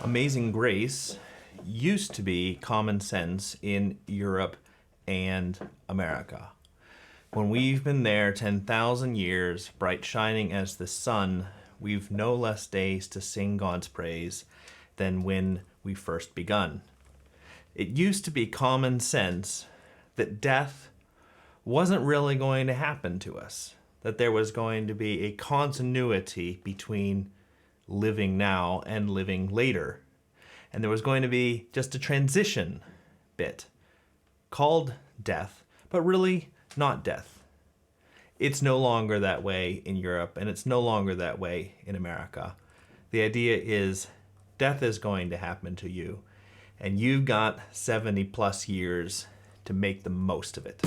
Amazing grace used to be common sense in Europe and America. When we've been there 10,000 years, bright shining as the sun, we've no less days to sing God's praise than when we first begun. It used to be common sense that death wasn't really going to happen to us, that there was going to be a continuity between living now and living later. And there was going to be just a transition bit called death, but really not death. It's no longer that way in Europe, and it's no longer that way in America. The idea is death is going to happen to you, and you've got 70 plus years to make the most of it.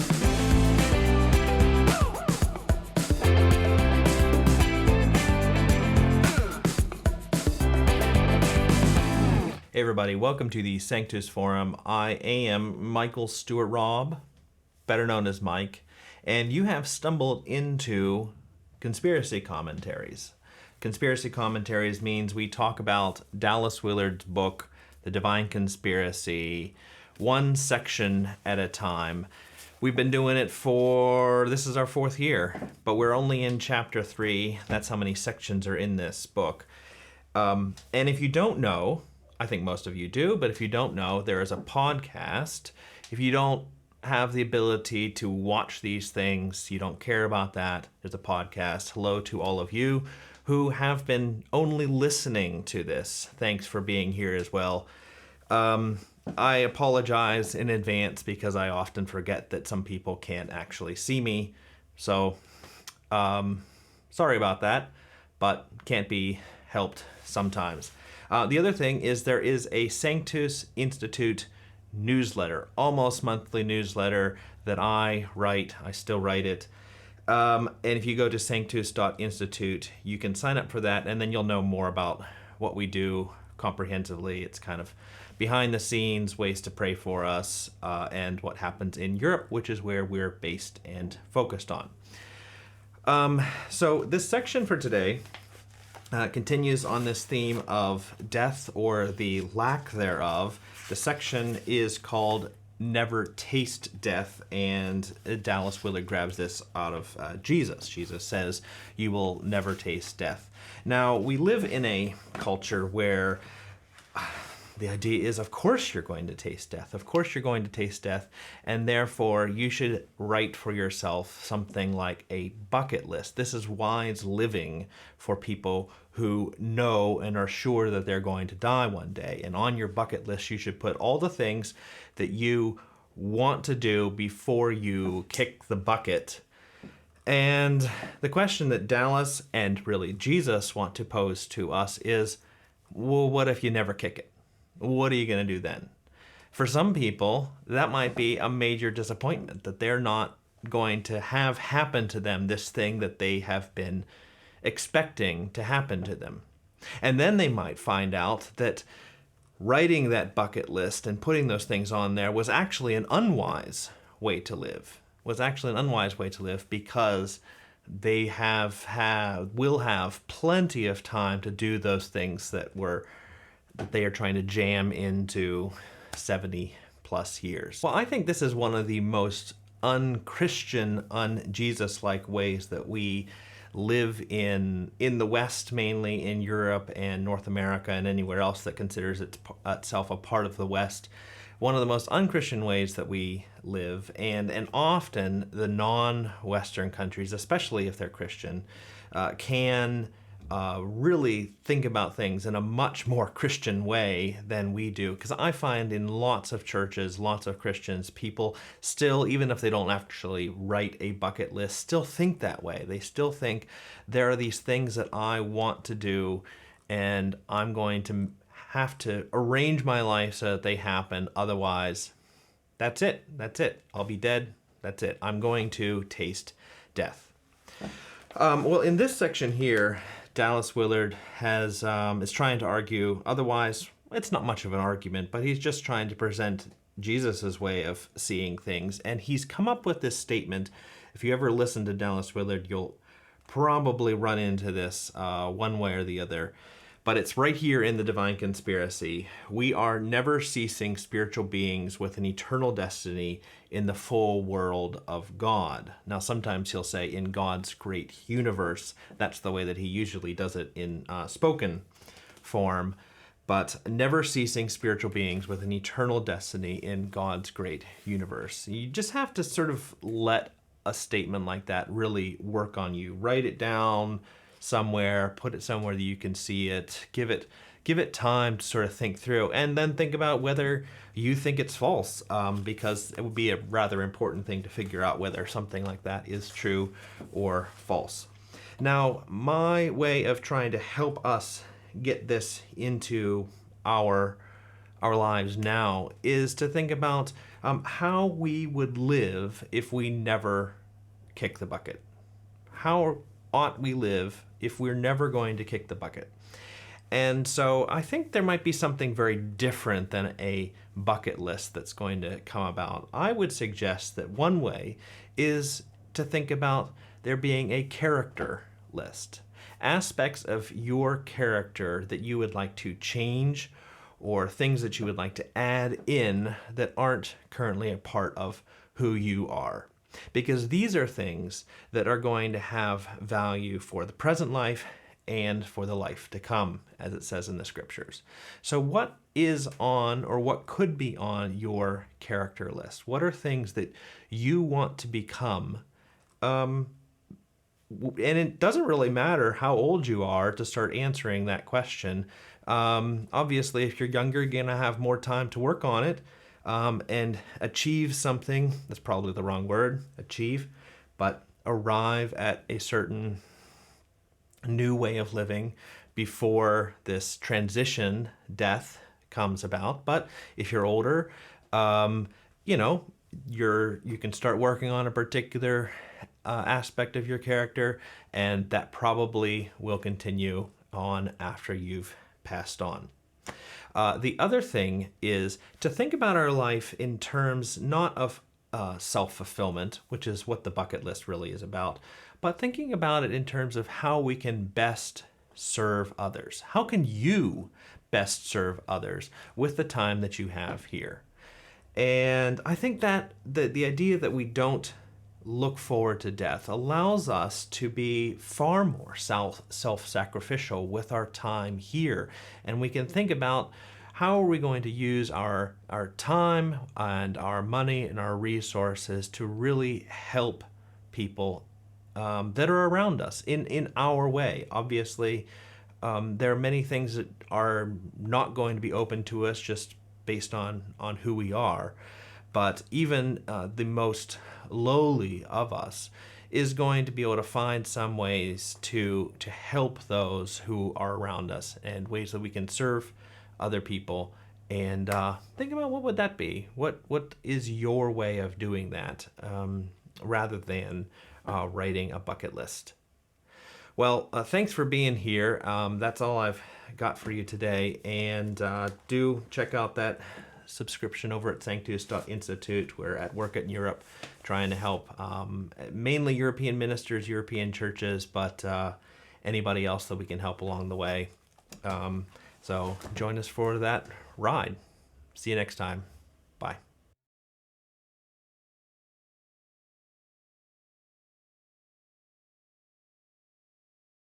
Hey everybody, welcome to the Sanctus Forum. I am Michael Stewart Robb, better known as Mike, and you have stumbled into Conspiracy Commentaries. Conspiracy Commentaries means we talk about Dallas Willard's book, The Divine Conspiracy, one section at a time. We've been doing it this is our fourth year, but we're only in chapter 3. That's how many sections are in this book. And if you don't know, I think most of you do, but if you don't know, there is a podcast. If you don't have the ability to watch these things, you don't care about that, there's a podcast. Hello to all of you who have been only listening to this. Thanks for being here as well. I apologize in advance because I often forget that some people can't actually see me. So, sorry about that, but can't be helped sometimes. The other thing is there is a Sanctus Institute newsletter, almost monthly newsletter that I write. I still write it. And if you go to sanctus.institute, you can sign up for that, and then you'll know more about what we do comprehensively. It's kind of behind the scenes, ways to pray for us, and what happens in Europe, which is where we're based and focused on. So this section for today continues on this theme of death or the lack thereof. The section is called Never Taste Death, and Dallas Willard grabs this out of Jesus. Jesus says, you will never taste death. Now, we live in a culture where the idea is, of course you're going to taste death. Of course you're going to taste death, and therefore you should write for yourself something like a bucket list. This is wise living for people who know and are sure that they're going to die one day. And on your bucket list, you should put all the things that you want to do before you kick the bucket. And the question that Dallas and really Jesus want to pose to us is, well, what if you never kick it? What are you going to do then? For some people, that might be a major disappointment, that they're not going to have happen to them this thing that they have been expecting to happen to them. And then they might find out that writing that bucket list and putting those things on there was actually an unwise way to live, because they will have plenty of time to do those things that they are trying to jam into 70 plus years. Well, I think this is one of the most un-Christian, un-Jesus-like ways that we live in the West, mainly in Europe and North America and anywhere else that considers itself a part of the West. One of the most un-Christian ways that we live, and often the non-Western countries, especially if they're Christian, can really think about things in a much more Christian way than we do. Because I find in lots of churches, lots of Christians, people still, even if they don't actually write a bucket list, still think that way. They still think there are these things that I want to do, and I'm going to have to arrange my life so that they happen. Otherwise, that's it. I'll be dead. That's it. I'm going to taste death. Well, in this section here, Dallas Willard is trying to argue, otherwise it's not much of an argument, but he's just trying to present Jesus's way of seeing things. And he's come up with this statement. If you ever listen to Dallas Willard, you'll probably run into this one way or the other. But it's right here in the divine conspiracy. We are never ceasing spiritual beings with an eternal destiny in the full world of God. Now, sometimes he'll say in God's great universe. That's the way that he usually does it in spoken form. But never ceasing spiritual beings with an eternal destiny in God's great universe. You just have to sort of let a statement like that really work on you. Write it down somewhere, put it somewhere that you can see it, give it time to sort of think through, and then think about whether you think it's false, because it would be a rather important thing to figure out whether something like that is true or false. Now, my way of trying to help us get this into our lives now is to think about how we would live if we never kick the bucket. How ought we live if we're never going to kick the bucket? And so I think there might be something very different than a bucket list that's going to come about. I would suggest that one way is to think about there being a character list. Aspects of your character that you would like to change, or things that you would like to add in that aren't currently a part of who you are. Because these are things that are going to have value for the present life and for the life to come, as it says in the scriptures. So what is on, or what could be on your character list? What are things that you want to become? And it doesn't really matter how old you are to start answering that question. Obviously, if you're younger, you're going to have more time to work on it and achieve something. That's probably the wrong word, achieve, but arrive at a certain new way of living before this transition, death, comes about. But if you're older, you can start working on a particular aspect of your character, and that probably will continue on after you've passed on. The other thing is to think about our life in terms not of self-fulfillment, which is what the bucket list really is about, but thinking about it in terms of how we can best serve others. How can you best serve others with the time that you have here? And I think that the idea that we don't look forward to death allows us to be far more self-sacrificial with our time here. And we can think about how are we going to use our time and our money and our resources to really help people that are around us in our way. Obviously, there are many things that are not going to be open to us just based on who we are. But even the most lowly of us is going to be able to find some ways to help those who are around us, and ways that we can serve other people. And think about what would that be? What is your way of doing that, rather than writing a bucket list? Well, thanks for being here. That's all I've got for you today. And do check out that subscription over at Sanctus Institute. We're at work in Europe trying to help mainly European ministers, European churches, but anybody else that we can help along the way. So join us for that ride. See you next time. Bye.